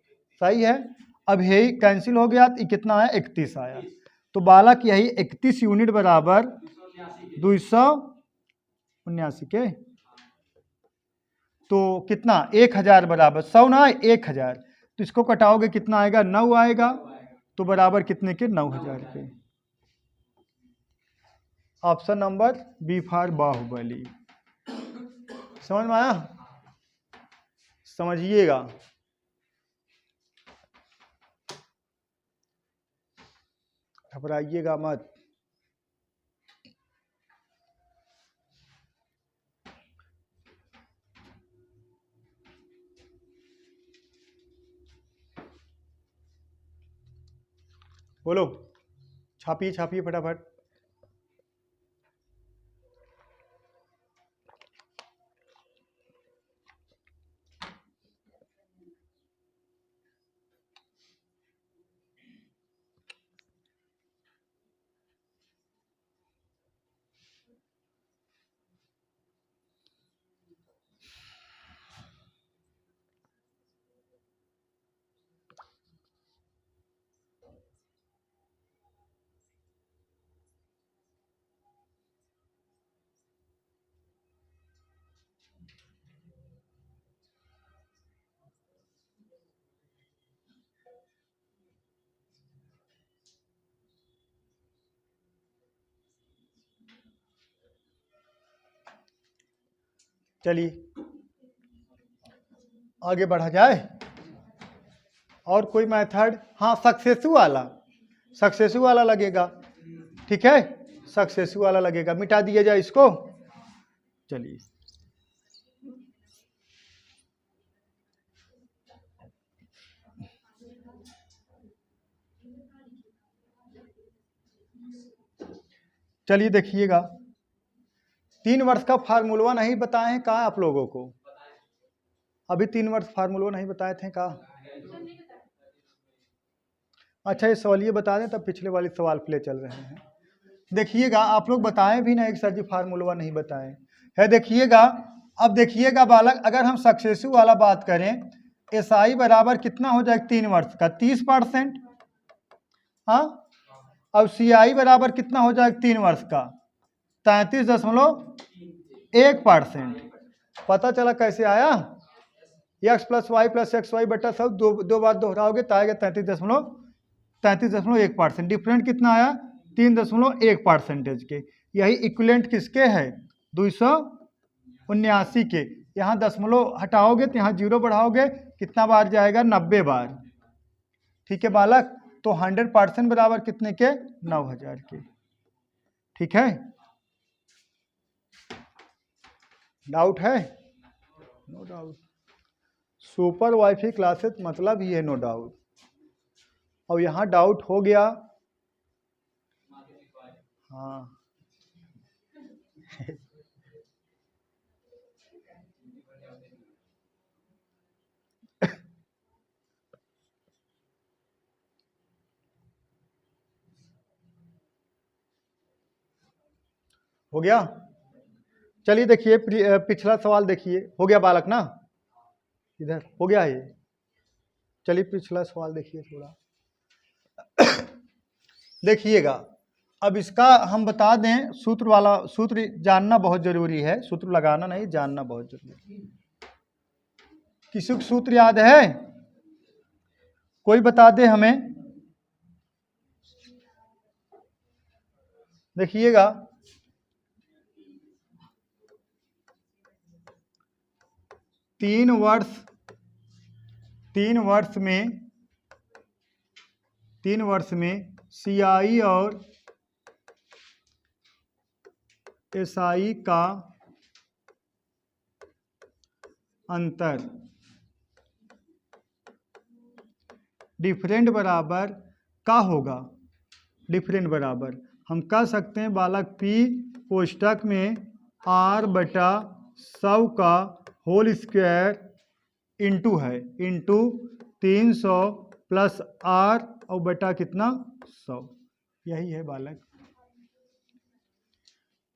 सही है। अब यही कैंसिल हो गया तो कितना आया, 31 आया। तो बालक यही 31 यूनिट बराबर 279 के, तो कितना 1000 बराबर 100 ना, 1000 तो इसको कटाओगे कितना आएगा, 9 आएगा, तो बराबर कितने के, 9000 के। Option number B for Baahubali. समझ में आया, समझिएगा। घबराइएगा मत। बोलो, छापिए छापिए फटाफट। चलिए आगे बढ़ा जाए। और कोई मेथड, हाँ सक्सेसिव वाला लगेगा। ठीक है, सक्सेसिव वाला लगेगा, मिटा दिया जाए इसको। चलिए चलिए देखिएगा, 3 वर्ष का फार्मूला नहीं बताए हैं का आप लोगों को, अभी 3 वर्ष फार्मूला नहीं बताए थे का। अच्छा ये सवाल ये बता दें, तब पिछले वाले सवाल प्ले चल रहे हैं। देखिएगा आप लोग बताए भी नहीं कि सर जी फार्मूला नहीं बताए है। देखिएगा, अब देखिएगा बालक, अगर हम सक्सेसिव वाला बात करें, एसआई बराबर कितना हो जाएगा 3 वर्ष का, 30%। हाँ, अब सीआई बराबर कितना हो जाएगा 3 वर्ष का, 33.1%। पता चला कैसे आया, x + y + xy बटा 100 दो बार दोहराओगे तो आएगा 33.1%। डिफरेंट कितना आया, 3.1% के। यही इक्विवेलेंट किसके है, 279 के। यहाँ दशमलव हटाओगे तो यहाँ 0 बढ़ाओगे, कितना बार जाएगा, 90 बार। ठीक है बालक, तो 100% बराबर कितने के, 9000 के। ठीक है, डाउट है, no doubt. Super wifi classes मतलब ही है नो डाउट। और यहाँ डाउट हो गया, हाँ हो गया। चलिए देखिए पिछला सवाल देखिए, हो गया बालक ना, इधर हो गया ये। चलिए पिछला सवाल देखिए थोड़ा देखिएगा। अब इसका हम बता दें, सूत्र जानना बहुत जरूरी है, सूत्र लगाना नहीं, जानना बहुत जरूरी है। किसी को सूत्र याद है, कोई बता दे हमें। देखिएगा, 3 वर्ष में CI और SI का अंतर डिफरेंट बराबर का होगा। डिफरेंट बराबर हम कह सकते हैं बालक P कोष्टक में R/100 का होल स्क्वायर इंटू है, इंटू 300 प्लस R और बटा कितना 100, यही है बालक।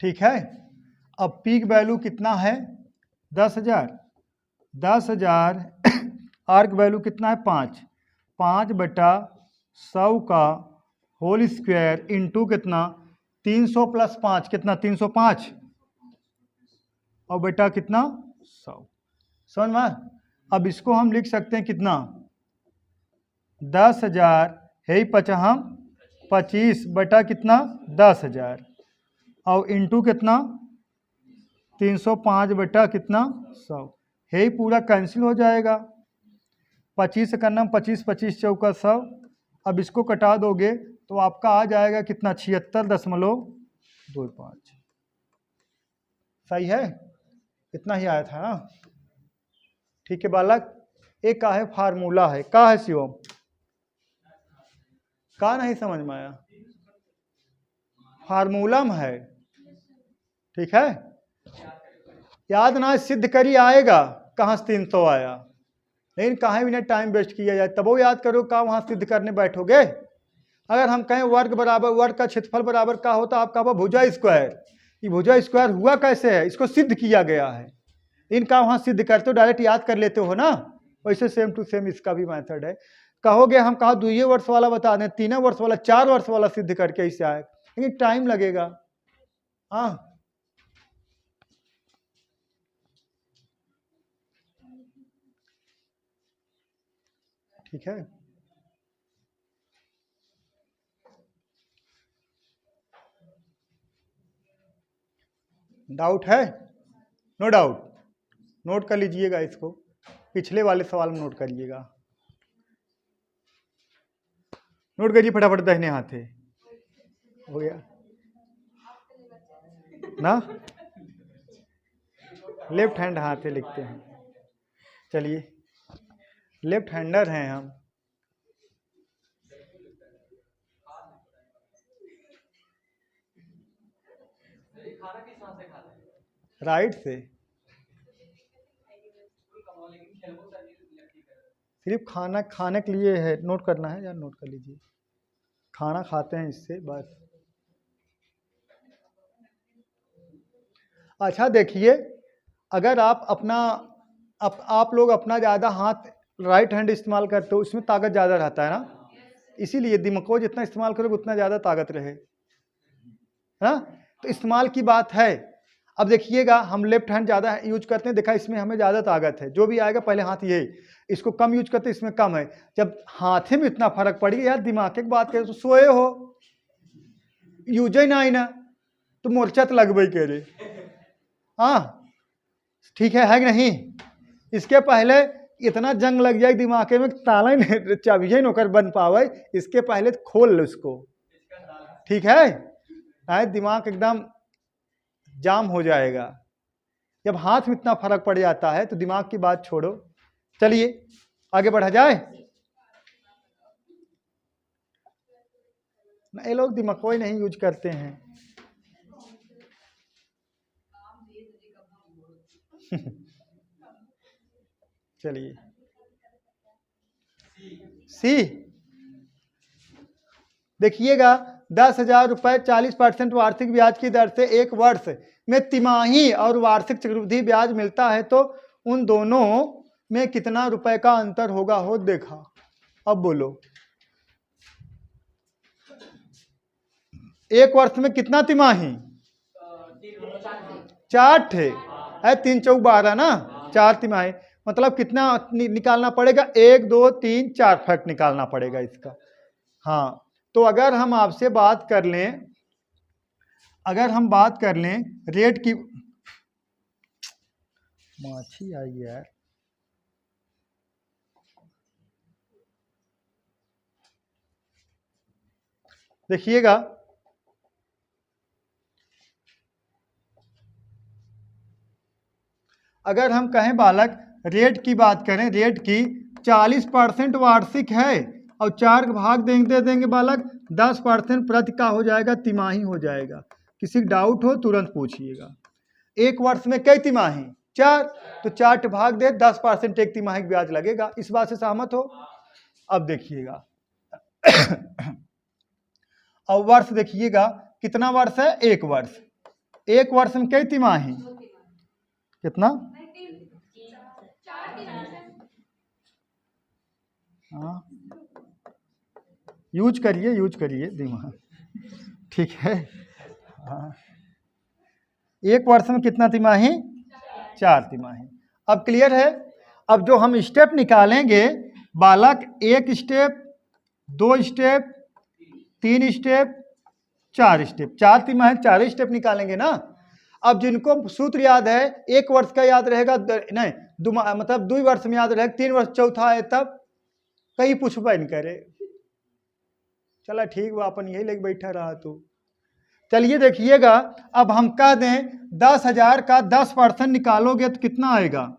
ठीक है। अब P की वैल्यू कितना है 10,000, 10,000 R की वैल्यू कितना है 5/100 का होल स्क्वायर इंटू कितना 300 प्लस 5 कितना 305 और बेटा कितना 100। समझ में। अब इसको हम लिख सकते हैं कितना 10,000 है 25 बटा कितना 10,000 और इंटू कितना 305 बटा कितना 100 है, पूरा कैंसिल हो जाएगा। 25 से करना 25 25 चौका 100। अब इसको कटा दोगे तो आपका आ जाएगा कितना 76.25। सही है, इतना ही आया था ना। ठीक है बालक। एक का है फार्मूला है, का है शिवम, का नहीं समझ में आया, फार्मूला में है। ठीक है, याद ना सिद्ध करी आएगा कहाँ से 300 आया, लेकिन कहाँ भी ना टाइम वेस्ट किया जाए, तब वो याद करो कहाँ वहाँ सिद्ध करने बैठोगे। अगर हम कहें वर्ग बराबर वर्ग का क्षेत्रफल बराबर का होता, आप कहा भुजा स्क्वायर, ये भुजा स्क्वायर हुआ कैसे है, इसको सिद्ध किया गया है। इनका वहाँ सिद्ध करते हो डायरेक्ट याद कर लेते हो ना, वैसे सेम टू सेम इसका भी मेथड है। कहोगे हम कहा 2 वर्ष वाला बता दें, 3 वर्ष वाला, 4 वर्ष वाला सिद्ध करके इससे आए, लेकिन टाइम लगेगा। हाँ ठीक है। डाउट है? नो डाउट, नोट कर लीजिएगा इसको, पिछले वाले सवाल में नोट करिएगा। नोट करिए फटाफट, दाहिने हाथ है हो गया ना, लेफ्ट हैंड हाथ है लिखते हैं। चलिए लेफ्ट हैंडर हैं हम। राइट से सिर्फ खाना खाने के लिए है, नोट करना है यार, नोट कर लीजिए। खाना खाते हैं इससे बस। अच्छा देखिए, अगर आप अपना आप लोग अपना ज़्यादा हाथ राइट हैंड इस्तेमाल करते हो, उसमें ताकत ज़्यादा रहता है ना, इसीलिए दिमाग को जितना इस्तेमाल करोगे उतना ज़्यादा ताकत रहे, है ना। तो इस्तेमाल की बात है। अब देखिएगा हम लेफ्ट हैंड ज़्यादा यूज करते हैं, देखा इसमें हमें ज़्यादा ताकत है, जो भी आएगा पहले हाथ यही, इसको कम यूज करते हैं इसमें कम है। जब हाथे में इतना फर्क पड़ गया यार, दिमाग की बात करें तो सोए हो यूज ही ना आई ना तो मोर्चा तो लगभग कह रहे। हाँ ठीक है कि नहीं। इसके पहले इतना जंग लग जाए दिमाग में, ताला ही चाबी ही नौकर बन पावे, इसके पहले तो खोल लो इसको। ठीक है, दिमाग एकदम जाम हो जाएगा। जब हाथ में इतना फर्क पड़ जाता है तो दिमाग की बात छोड़ो। चलिए आगे बढ़ा जाए। ये लोग दिमाग कोई नहीं यूज करते हैं। चलिए सी देखिएगा, 10,000 रुपए 40% वार्षिक ब्याज की दर से 1 वर्ष में तिमाही और वार्षिक चक्रवृद्धि ब्याज मिलता है, तो उन दोनों में कितना रुपए का अंतर होगा, हो देखा। अब बोलो 1 वर्ष में कितना तिमाही, 4 थे है, 3 चौक 12 ना, 4 तिमाही, मतलब कितना निकालना पड़ेगा, 1 2 3 4 फैक्ट निकालना पड़ेगा इसका। हाँ तो अगर हम आपसे बात कर लें, अगर हम बात कर लें रेट की, माछी आई यार, देखिएगा, अगर हम कहें बालक रेट की बात करें, रेट की 40% वार्षिक है और 4 भाग दे देंगे बालक, 10% प्रति का हो जाएगा, तिमाही हो जाएगा। किसी डाउट हो तुरंत पूछिएगा। एक वर्ष में कई तिमाही? 4, तो 4 भाग दे 10% एक तिमाही ब्याज लगेगा। इस बात से सहमत हो? अब देखिएगा अब वर्ष देखिएगा, कितना वर्ष है? 1 वर्ष। 1 वर्ष में कई तिमाही? कितना? हाँ, यूज करिए दिमाग, ठीक है। हाँ, 1 वर्ष में कितना तिमाही? 4 तिमाही। अब क्लियर है? अब जो हम स्टेप निकालेंगे बालक, 1 स्टेप, 2 स्टेप, 3 स्टेप, 4 स्टेप, 4 तिमाही 4 स्टेप निकालेंगे ना। अब जिनको सूत्र याद है, 1 वर्ष का याद रहेगा नहीं, मतलब 2 वर्ष में याद रहेगा, 3 वर्ष चौथा है तब कहीं पूछबे नहीं करे। चला ठीक, वो अपन यही लेके बैठा रहा तू। चलिए देखिएगा, अब हम कह दें 10,000 का 10% निकालोगे तो कितना आएगा?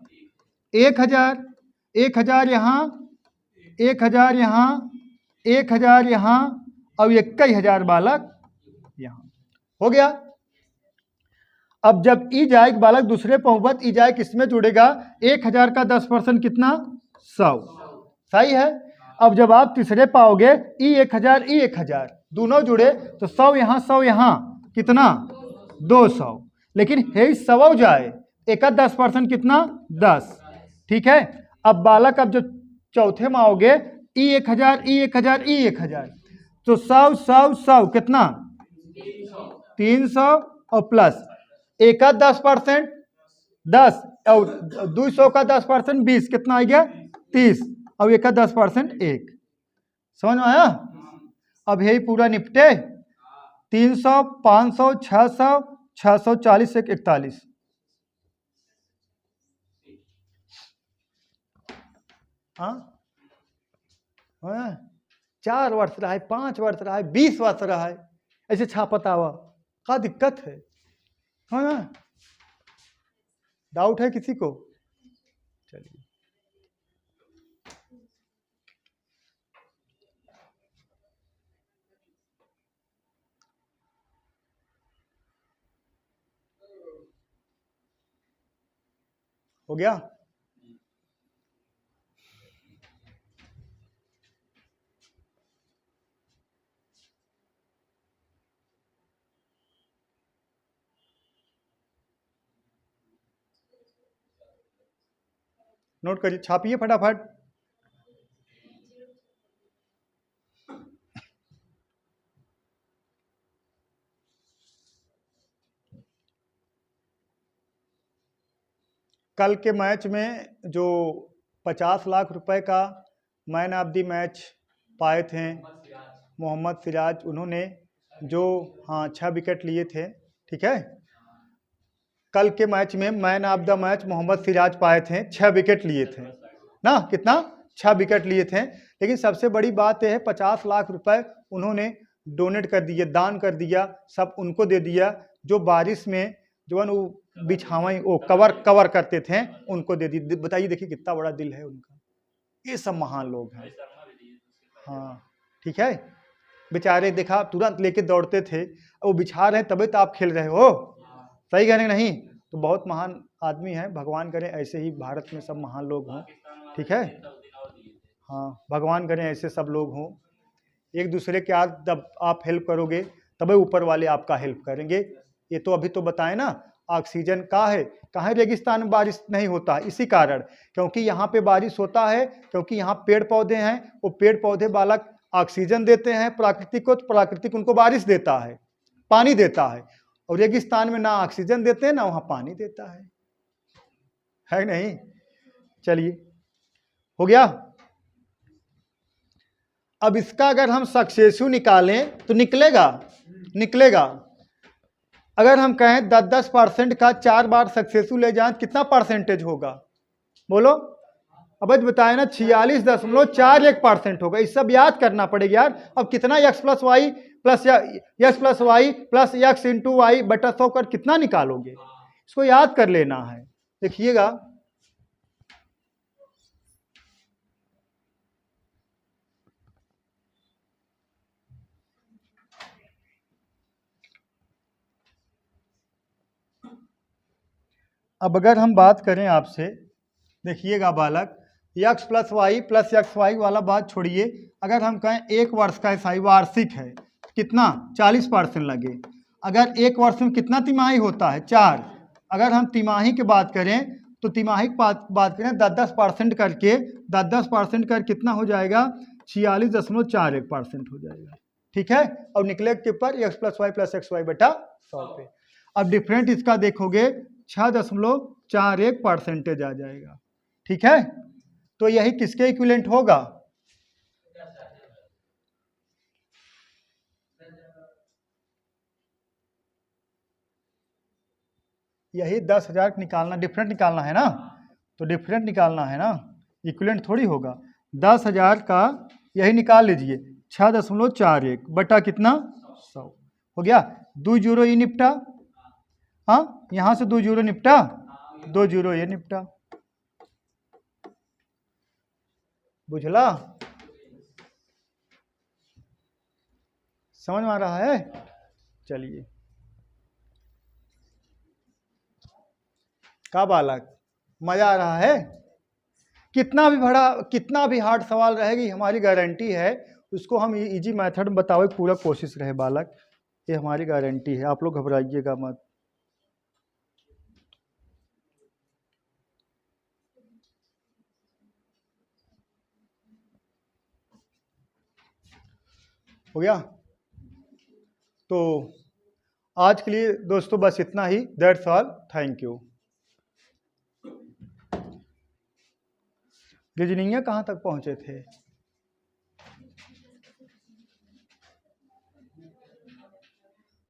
1,000, 1,000 यहाँ, 1,000 यहाँ, 1,000 यहाँ और 21,000 बालक यहाँ। हो गया। अब जब ई जाए बालक दूसरे बहुपद ई जाए किसमें जुड़ेगा? 1,000 का 10% कितना? 100। सही है। अब जब आप तीसरे पाओगे ई 1,000 ई 1,000 दोनों जुड़े तो 100 यहाँ 100 यहाँ, कितना? 200। लेकिन हे 100 जाए, एक का 10% कितना? 10। ठीक है। अब बालक अब जब चौथे में आओगे ई 1,000 ई 1,000 ई 1,000 तो 100 100 100 कितना? 300 और प्लस एक का 10% 10 और 200 का 10% 20, कितना आ गया? 30 और एक का 10% 1। समझ में आया? अब यही पूरा निपटे। 300 500 600 640 से 41। हाँ, 4 वर्ष रहा है, 5 वर्ष रहा है, 20 वर्ष रहा है, ऐसे छापता हुआ का दिक्कत है ना? डाउट है किसी को? चलिए, हो गया। नोट करिए, छापिए फटाफट। कल के मैच में जो 50 लाख रुपए का मैन ऑफ द मैच पाए थे मोहम्मद सिराज, उन्होंने जो 6 विकेट लिए थे। ठीक है, कल के मैच में man of the match Mohammed Siraj पाए थे, 6 विकेट लिए थे ना। कितना? 6 विकेट लिए थे। लेकिन सबसे बड़ी बात यह है 50 लाख रुपए उन्होंने डोनेट कर दिए, दान कर दिया, सब उनको दे दिया जो बारिश में जो है बिछावाई वो कवर करते थे, उनको दे दी। बताइए, देखिए कितना बड़ा दिल है उनका। ये सब महान लोग हैं। हाँ ठीक है, बेचारे देखा तुरंत लेके दौड़ते थे, वो बिछा रहे तभी तो आप खेल रहे हो। सही कहने नहीं? तो बहुत महान आदमी है। भगवान करे ऐसे ही भारत में सब महान लोग हों। ठीक है, हाँ, भगवान करें ऐसे सब लोग हों। एक दूसरे के आज जब आप हेल्प करोगे तभी ऊपर वाले आपका हेल्प करेंगे। ये तो अभी तो बताए ना, ऑक्सीजन का है, कहाँ रेगिस्तान में बारिश नहीं होता है? इसी कारण, क्योंकि यहाँ पे बारिश होता है, क्योंकि यहाँ पेड़ पौधे हैं। वो पेड़ पौधे बालक ऑक्सीजन देते हैं प्राकृतिक को, तो प्राकृतिक उनको बारिश देता है, पानी देता है। और रेगिस्तान में ना ऑक्सीजन देते हैं ना वहाँ पानी देता है नहीं? चलिए, हो गया। अब इसका अगर हम सक्सेसिव निकालें तो निकलेगा। अगर हम कहें 10% का 4 बार सक्सेसिव ले जाएं कितना परसेंटेज होगा? बोलो। अब बताया ना 46.41% होगा। इस सब याद करना पड़ेगा यार। अब कितना x plus y plus x into y बटा 100 कर कितना निकालोगे, इसको याद कर लेना है। देखिएगा अब अगर हम बात करें आपसे, देखिएगा बालक, x प्लस एक्स वाई वाला बात छोड़िए। अगर हम कहें 1 वर्ष का एसआई वार्षिक है, कितना 40% लगे। अगर 1 वर्ष में कितना तिमाही होता है, 4। अगर हम तिमाही की बात करें तो तिमाही की बात करें 10% करके 10% कर कितना हो जाएगा, 46.41% हो जाएगा। ठीक है। और निकले के पर x प्लस एक्स वाई बटा 100 पे। अब डिफरेंट इसका देखोगे 6.41% आ जाएगा। ठीक है। तो यही किसके इक्विवेलेंट होगा, यही 10,000 निकालना, डिफरेंट निकालना है ना। तो डिफरेंट निकालना है ना, इक्विवेलेंट थोड़ी होगा। 10,000 का यही निकाल लीजिए, 6.41 बटा कितना 100 हो गया। 2 जीरो ये निपटा, हाँ यहां से 2 जीरो निपटा, 2 जीरो ये निपटा। बुझला, समझ में आ रहा है। चलिए, का बालक मजा आ रहा है। कितना भी बड़ा कितना भी हार्ड सवाल रहेगी, हमारी गारंटी है उसको हम इजी मेथड में बताओ, पूरा कोशिश रहे बालक, ये हमारी गारंटी है। आप लोग घबराइएगा मत। हो गया। तो आज के लिए दोस्तों बस इतना ही। That's all, thank you. Reasoning कहाँ तक पहुंचे थे।